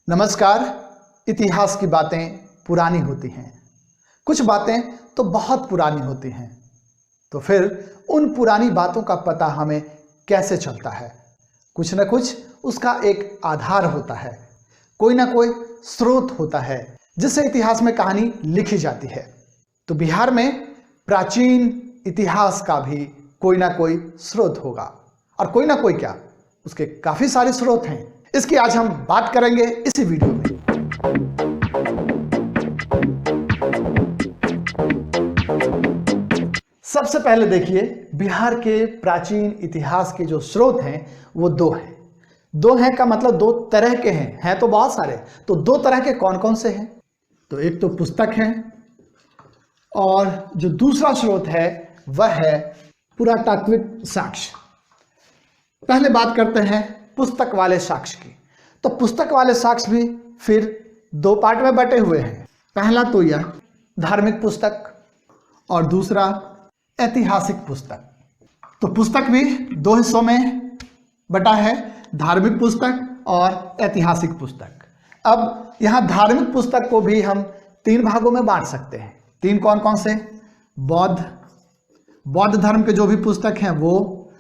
नमस्कार। इतिहास की बातें पुरानी होती हैं, कुछ बातें तो बहुत पुरानी होती हैं। तो फिर उन पुरानी बातों का पता हमें कैसे चलता है? कुछ न कुछ उसका एक आधार होता है, कोई ना कोई स्रोत होता है जिससे इतिहास में कहानी लिखी जाती है। तो बिहार में प्राचीन इतिहास का भी कोई ना कोई स्रोत होगा, और कोई ना कोई क्या, उसके काफी सारे स्रोत हैं। इसकी आज हम बात करेंगे इसी वीडियो में। सबसे पहले देखिए, बिहार के प्राचीन इतिहास के जो स्रोत हैं वो दो हैं। दो हैं का मतलब दो तरह के हैं तो बहुत सारे। तो दो तरह के कौन कौन से हैं? तो एक तो पुस्तक है, और जो दूसरा स्रोत है वह है पुरातात्विक साक्ष्य। पहले बात करते हैं पुस्तक वाले साक्ष्य की। तो पुस्तक वाले साक्ष्य भी फिर दो पार्ट में बटे हुए हैं। पहला तो यह धार्मिक पुस्तक और दूसरा ऐतिहासिक पुस्तक। तो पुस्तक भी दो हिस्सों में बटा है, धार्मिक पुस्तक और ऐतिहासिक पुस्तक। अब यहाँ धार्मिक पुस्तक को भी हम तीन भागों में बांट सकते हैं। तीन कौन कौन से? बौद्ध धर्म के जो भी पुस्तक हैं वो,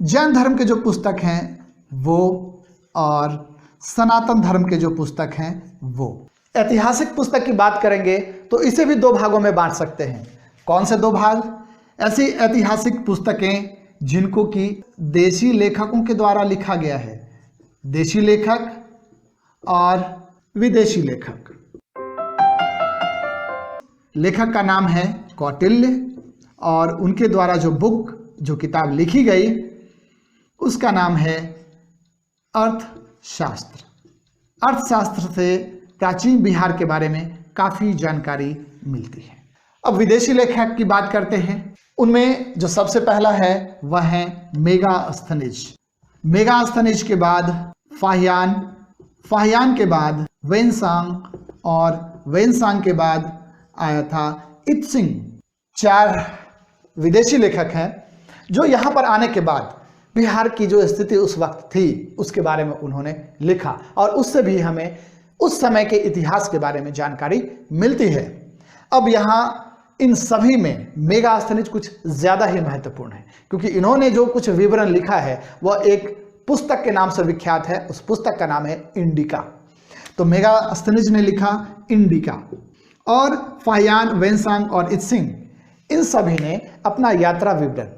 जैन धर्म के जो पुस्तक हैं वो, और सनातन धर्म के जो पुस्तक हैं वो। ऐतिहासिक पुस्तक की बात करेंगे तो इसे भी दो भागों में बांट सकते हैं। कौन से दो भाग? ऐसी ऐतिहासिक पुस्तकें जिनको कि देशी लेखकों के द्वारा लिखा गया है, देशी लेखक और विदेशी लेखक। लेखक का नाम है कौटिल्य, और उनके द्वारा जो किताब लिखी गई उसका नाम है अर्थशास्त्र। अर्थशास्त्र से प्राचीन बिहार के बारे में काफी जानकारी मिलती है। अब विदेशी लेखक की बात करते हैं। उनमें जो सबसे पहला है वह है मेगास्थनीज। मेगास्थनीज के बाद फाहियान, फाहियान के बाद वेनसांग, और वेनसांग के बाद आया था इत्सिंग। चार विदेशी लेखक हैं जो यहाँ पर आने के बाद बिहार की जो स्थिति उस वक्त थी उसके बारे में उन्होंने लिखा, और उससे भी हमें उस समय के इतिहास के बारे में जानकारी मिलती है। अब यहाँ इन सभी में मेगास्थनीज कुछ ज्यादा ही महत्वपूर्ण है, क्योंकि इन्होंने जो कुछ विवरण लिखा है वह एक पुस्तक के नाम से विख्यात है। उस पुस्तक का नाम है इंडिका। तो मेगास्थनीज ने लिखा इंडिका, और फाहियान, वेनसांग और इत्सिंग, इन सभी ने अपना यात्रा विवरण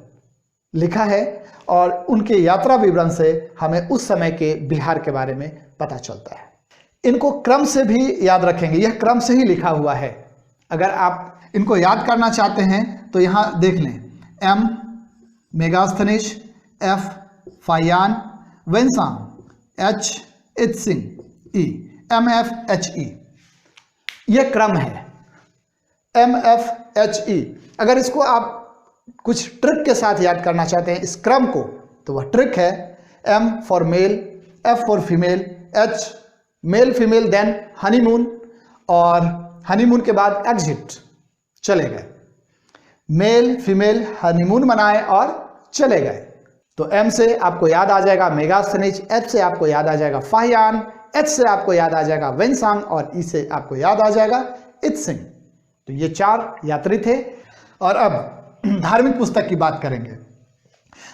लिखा है, और उनके यात्रा विवरण से हमें उस समय के बिहार के बारे में पता चलता है। इनको क्रम से भी याद रखेंगे, यह क्रम से ही लिखा हुआ है। अगर आप इनको याद करना चाहते हैं तो यहाँ देख लें, M Megasthenes, F Fahien, Xuanzang, H Itsing, E MFHE, यह क्रम है MFHE। अगर इसको आप कुछ ट्रिक के साथ याद करना चाहते हैं इस क्रम को, तो वह ट्रिक है M for male, F for female, H male female, then honeymoon, और हनीमून के बाद एग्जिट, चले गए। मेल फीमेल हनीमून मनाए और चले गए। तो M से आपको याद आ जाएगा मेगास्थनीज, H से आपको याद आ जाएगा फाहियान, H से आपको याद आ जाएगा वेनसांग, और E से आपको याद आ जाएगा इत्सिंग। तो ये चार यात्री थे। और अब धार्मिक पुस्तक की बात करेंगे।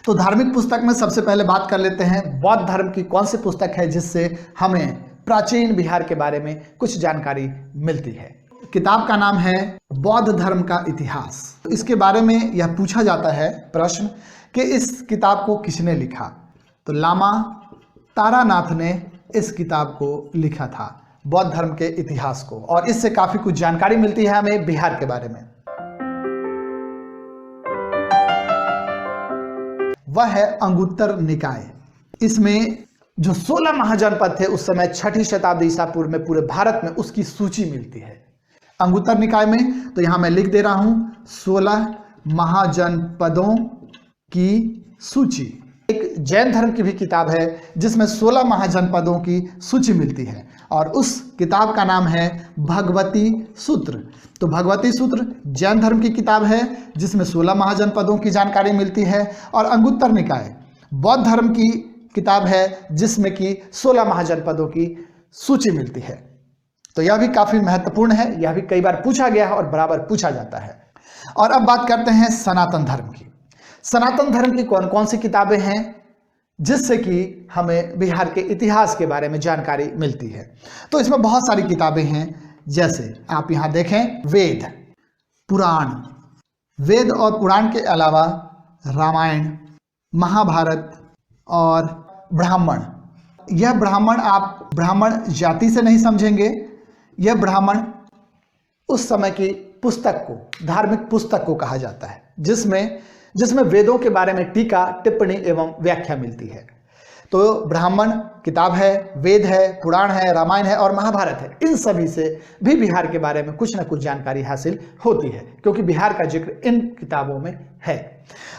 तो धार्मिक पुस्तक में सबसे पहले बात कर लेते हैं बौद्ध धर्म की कौन सी पुस्तक है जिससे हमें प्राचीन बिहार के बारे में कुछ जानकारी मिलती है। किताब का नाम है बौद्ध धर्म का इतिहास। इसके बारे में यह पूछा जाता है प्रश्न कि इस किताब को किसने लिखा? तो लामा तारानाथ ने इस किताब को लिखा था, बौद्ध धर्म के इतिहास को, और इससे काफी कुछ जानकारी मिलती है हमें बिहार के बारे में। वह है अंगुत्तर निकाय। इसमें जो 16 महाजनपद थे उस समय 6ठी शताब्दी ईसा पूर्व में पूरे भारत में, उसकी सूची मिलती है अंगुत्तर निकाय में। तो यहां मैं लिख दे रहा हूं 16 महाजनपदों की सूची। एक जैन धर्म की भी किताब है जिसमें 16 महाजनपदों की सूची मिलती है, और उस किताब का नाम है भगवती सूत्र। तो भगवती सूत्र जैन धर्म की किताब है जिसमें 16 महाजनपदों की जानकारी मिलती है, और अंगुत्तर निकाय बौद्ध धर्म की किताब है जिसमें कि 16 महाजनपदों की सूची मिलती है। तो यह भी काफी महत्वपूर्ण है, यह भी कई बार पूछा गया है और बराबर पूछा जाता है। और अब बात करते हैं सनातन धर्म की। सनातन धर्म की कौन कौन सी किताबें हैं जिससे कि हमें बिहार के इतिहास के बारे में जानकारी मिलती है? तो इसमें बहुत सारी किताबें हैं, जैसे आप यहाँ देखें वेद, पुराण। वेद और पुराण के अलावा रामायण, महाभारत और ब्राह्मण। यह ब्राह्मण आप ब्राह्मण जाति से नहीं समझेंगे, यह ब्राह्मण उस समय की पुस्तक को, धार्मिक पुस्तक को कहा जाता है, जिसमें वेदों के बारे में टीका, टिप्पणी एवं व्याख्या मिलती है। तो ब्राह्मण किताब है, वेद है, पुराण है, रामायण है और महाभारत है। इन सभी से भी बिहार के बारे में कुछ ना कुछ जानकारी हासिल होती है, क्योंकि बिहार का जिक्र इन किताबों में है।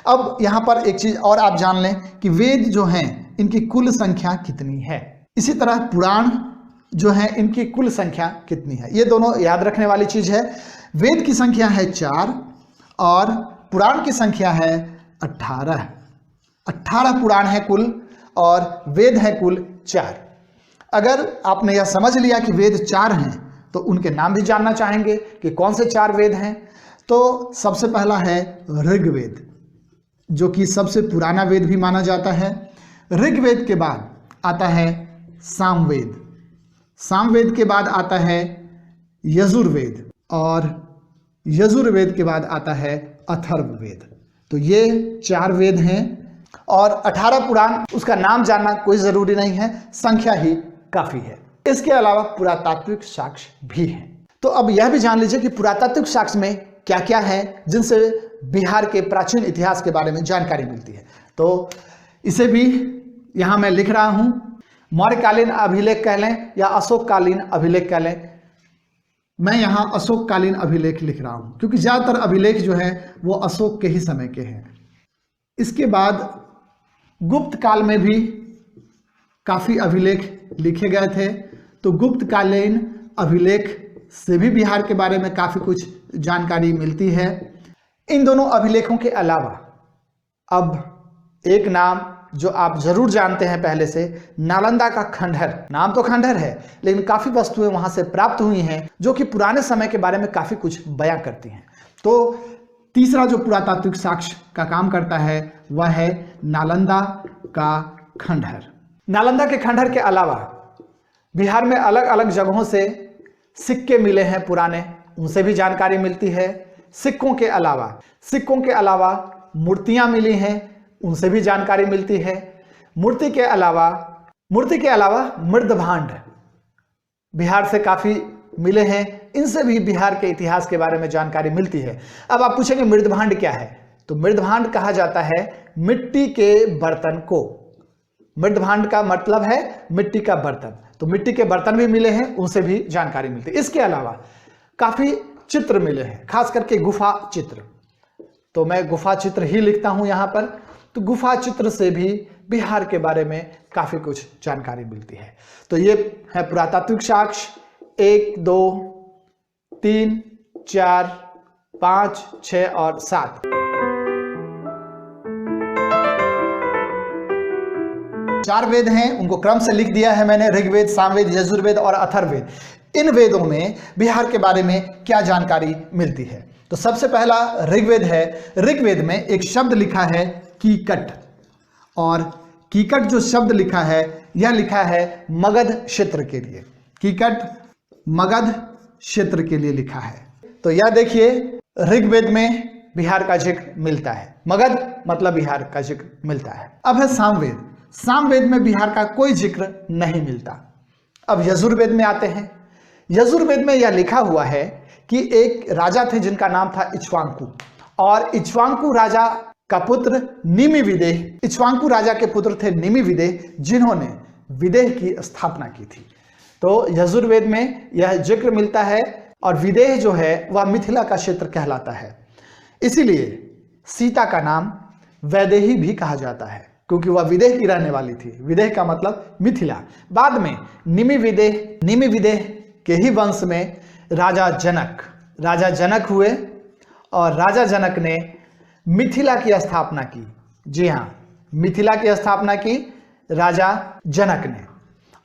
अब यहाँ पर एक चीज और आप जान लें कि वेद जो हैं इनकी कुल संख्या कितनी है। इसी तरह पुराण जो है इनकी कुल संख्या कितनी है, ये दोनों याद रखने वाली चीज है। वेद की संख्या है 4 और पुराण की संख्या है 18। 18 पुराण है कुल और वेद है कुल 4। अगर आपने यह समझ लिया कि वेद 4 हैं तो उनके नाम भी जानना चाहेंगे कि कौन से 4 वेद हैं। तो सबसे पहला है ऋग्वेद, जो कि सबसे पुराना वेद भी माना जाता है। ऋग्वेद के बाद आता है सामवेद, सामवेद के बाद आता है यजुर्वेद और यजुर्वेद के बाद आता है अथर्ववेद। तो ये 4 वेद हैं और 18 पुराण, उसका नाम जानना कोई जरूरी नहीं है, संख्या ही काफी है। इसके अलावा पुरातात्विक साक्ष्य भी हैं। तो अब यह भी जान लीजिए कि पुरातात्विक साक्ष्य में क्या क्या है जिनसे बिहार के प्राचीन इतिहास के बारे में जानकारी मिलती है। तो इसे भी यहां मैं लिख रहा हूं, मौर्यकालीन अभिलेख कह लें या अशोककालीन अभिलेख कह लें। मैं यहाँ अशोककालीन अभिलेख लिख रहा हूँ क्योंकि ज़्यादातर अभिलेख जो है वो अशोक के ही समय के हैं। इसके बाद गुप्त काल में भी काफ़ी अभिलेख लिखे गए थे, तो गुप्तकालीन अभिलेख से भी बिहार के बारे में काफ़ी कुछ जानकारी मिलती है। इन दोनों अभिलेखों के अलावा अब एक नाम जो आप जरूर जानते हैं पहले से, नालंदा का खंडहर। नाम तो खंडहर है लेकिन काफी वस्तुएं वहां से प्राप्त हुई हैं जो कि पुराने समय के बारे में काफी कुछ बयां करती हैं। तो तीसरा जो पुरातात्विक साक्ष्य का काम करता है वह है नालंदा का खंडहर। नालंदा के खंडहर के अलावा बिहार में अलग अलग जगहों से सिक्के मिले हैं पुराने, उनसे भी जानकारी मिलती है। सिक्कों के अलावा मूर्तियां मिली हैं, उनसे भी जानकारी मिलती है। मूर्ति के अलावा मृदभांड बिहार से काफी मिले हैं, इनसे भी बिहार के इतिहास के बारे में जानकारी मिलती है। अब आप पूछेंगे मृदभांड क्या है, तो मृदभांड कहा जाता है मिट्टी के बर्तन को। मृदभांड का मतलब है मिट्टी का बर्तन, तो मिट्टी के बर्तन भी मिले हैं, उनसे भी जानकारी मिलती है। इसके अलावा काफी चित्र मिले हैं, खास करके गुफा चित्र, तो मैं गुफा चित्र ही लिखता हूं यहां पर। तो गुफा चित्र से भी बिहार के बारे में काफी कुछ जानकारी मिलती है। तो ये है पुरातात्विक साक्ष्य 1, 2, 3, 4, 5, 6 और 7। चार वेद हैं, उनको क्रम से लिख दिया है मैंने, ऋग्वेद, सामवेद, यजुर्वेद और अथर्ववेद। इन वेदों में बिहार के बारे में क्या जानकारी मिलती है? तो सबसे पहला ऋग्वेद है। ऋग्वेद में एक शब्द लिखा है कीकट, और कीकट जो शब्द लिखा है यह लिखा है मगध क्षेत्र के लिए। कीकट मगध क्षेत्र के लिए लिखा है। तो यह देखिए ऋग्वेद में बिहार का जिक्र मिलता है, मगध मतलब बिहार का जिक्र मिलता है। अब है सामवेद। सामवेद में बिहार का कोई जिक्र नहीं मिलता। अब यजुर्वेद में आते हैं। यजुर्वेद में यह लिखा हुआ है कि एक राजा थे जिनका नाम था इक्ष्वाकु, और इक्ष्वाकु राजा का पुत्र निमिविदेह, इक्ष्वाकु राजा के पुत्र थे निमिविदेह, जिन्होंने विदेह की स्थापना की थी। तो यजुर्वेद में यह जिक्र मिलता है, और विदेह जो है वह मिथिला का क्षेत्र कहलाता है। इसीलिए सीता का नाम वैदेही भी कहा जाता है, क्योंकि वह विदेह की रहने वाली थी। विदेह का मतलब मिथिला। बाद में निमिविदेह के ही वंश में राजा जनक हुए, और राजा जनक ने मिथिला की स्थापना की। जी हाँ, मिथिला की स्थापना की राजा जनक ने।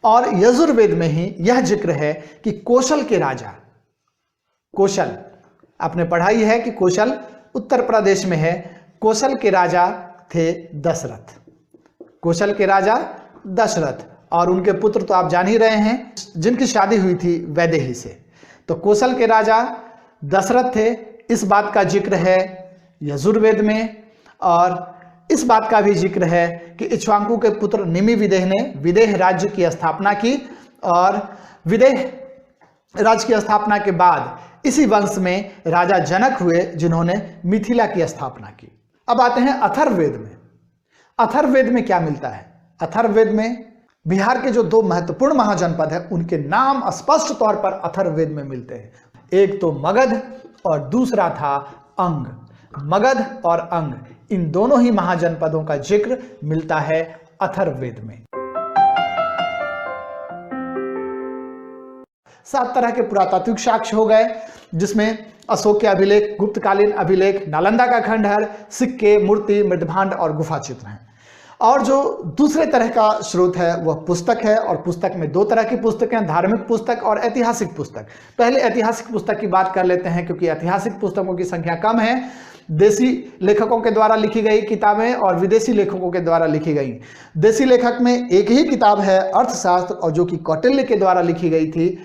और यजुर्वेद में ही यह जिक्र है कि कोशल के राजा, कोशल आपने पढ़ाई है कि कोशल उत्तर प्रदेश में है, कोशल के राजा थे दशरथ, कोशल के राजा दशरथ, और उनके पुत्र तो आप जान ही रहे हैं जिनकी शादी हुई थी वैदेही से। तो कोशल के राजा दशरथ थे, इस बात का जिक्र है यजुर्वेद में। और इस बात का भी जिक्र है कि इक्ष्वाकु के पुत्र निमिविदेह ने विदेह राज्य की स्थापना की, और विदेह राज्य की स्थापना के बाद इसी वंश में राजा जनक हुए जिन्होंने मिथिला की स्थापना की। अब आते हैं अथर्ववेद में। अथर्ववेद में क्या मिलता है? अथर्ववेद में बिहार के जो दो महत्वपूर्ण महाजनपद है उनके नाम स्पष्ट तौर पर अथर्ववेद में मिलते हैं। एक तो मगध और दूसरा था अंग। मगध और अंग, इन दोनों ही महाजनपदों का जिक्र मिलता है अथर्ववेद में। 7 तरह के पुरातात्विक साक्ष्य हो गए, जिसमें अशोक के अभिलेख, गुप्तकालीन अभिलेख, नालंदा का खंडहर, सिक्के, मूर्ति, मृदभांड और गुफा चित्र हैं। और जो दूसरे तरह का स्रोत है वह पुस्तक है, और पुस्तक में 2 तरह की पुस्तकें, धार्मिक पुस्तक और ऐतिहासिक पुस्तक। पहले ऐतिहासिक पुस्तक की बात कर लेते हैं, क्योंकि ऐतिहासिक पुस्तकों की संख्या कम है। देसी लेखकों के द्वारा लिखी गई किताबें और विदेशी लेखकों के द्वारा लिखी गई। देसी लेखक में एक ही किताब है अर्थशास्त्र, और जो कि कौटिल्य के द्वारा लिखी गई थी,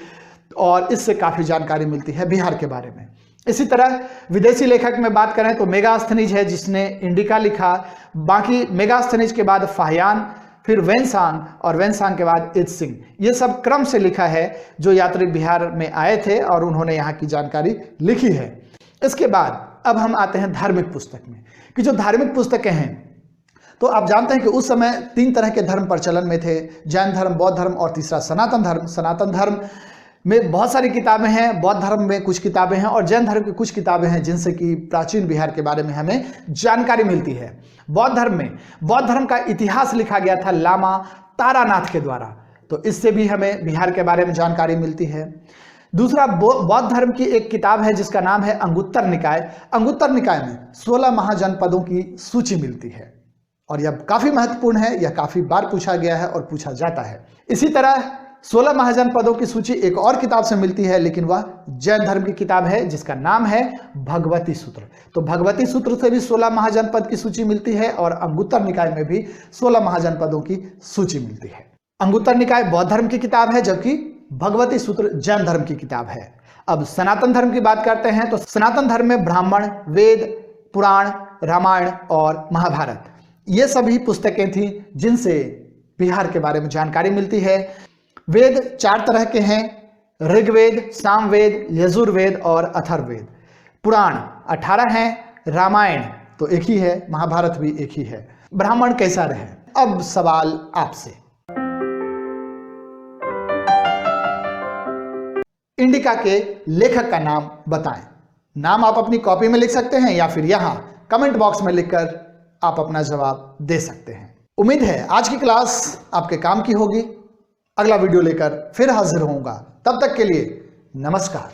और इससे काफ़ी जानकारी मिलती है बिहार के बारे में। इसी तरह विदेशी लेखक में बात करें तो मेगास्थनीज है जिसने इंडिका लिखा, बाकी मेगास्थनीज के बाद फाहियान, फिर वेनसांग, और वेनसांग के बाद इत्सिंग। ये सब क्रम से लिखा है जो यात्री बिहार में आए थे और उन्होंने यहाँ की जानकारी लिखी है। इसके बाद अब हम आते हैं धार्मिक पुस्तक में, कि जो धार्मिक पुस्तकें हैं, तो आप जानते हैं कि उस समय 3 तरह के धर्म प्रचलन में थे, जैन धर्म, बौद्ध धर्म और तीसरा सनातन धर्म। सनातन धर्म में बहुत सारी किताबें हैं, बौद्ध धर्म में कुछ किताबें हैं, और जैन धर्म की कुछ किताबें हैं जिनसे कि प्राचीन बिहार के बारे में हमें जानकारी मिलती है। बौद्ध धर्म में बौद्ध धर्म का इतिहास लिखा गया था लामा तारानाथ के द्वारा, तो इससे भी हमें बिहार के बारे में जानकारी मिलती है। दूसरा, बौद्ध धर्म की एक किताब है जिसका नाम है अंगुत्तर निकाय। अंगुत्तर निकाय में 16 महाजनपदों की सूची मिलती है, और यह काफी महत्वपूर्ण है, यह काफी बार पूछा गया है और पूछा जाता है। इसी तरह 16 महाजनपदों की सूची एक और किताब से मिलती है, लेकिन वह जैन धर्म की किताब है जिसका नाम है भगवती सूत्र। तो भगवती सूत्र से भी 16 महाजनपद की सूची मिलती है, और अंगुत्तर निकाय में भी 16 महाजनपदों की सूची मिलती है। अंगुत्तर निकाय बौद्ध धर्म की किताब है, जबकि भगवती सूत्र जैन धर्म की किताब है। अब सनातन धर्म की बात करते हैं, तो सनातन धर्म में ब्राह्मण, वेद, पुराण, रामायण और महाभारत, ये सभी पुस्तकें थी जिनसे बिहार के बारे में जानकारी मिलती है। वेद 4 तरह के हैं, ऋग्वेद, सामवेद, यजुर्वेद और अथर्ववेद। पुराण 18 हैं, रामायण तो एक ही है, महाभारत भी एक ही है। ब्राह्मण कैसा रहे? अब सवाल आपसे, इंडिका के लेखक का नाम बताएं। नाम आप अपनी कॉपी में लिख सकते हैं या फिर यहां कमेंट बॉक्स में लिखकर आप अपना जवाब दे सकते हैं। उम्मीद है आज की क्लास आपके काम की होगी। अगला वीडियो लेकर फिर हाजिर होऊंगा, तब तक के लिए नमस्कार।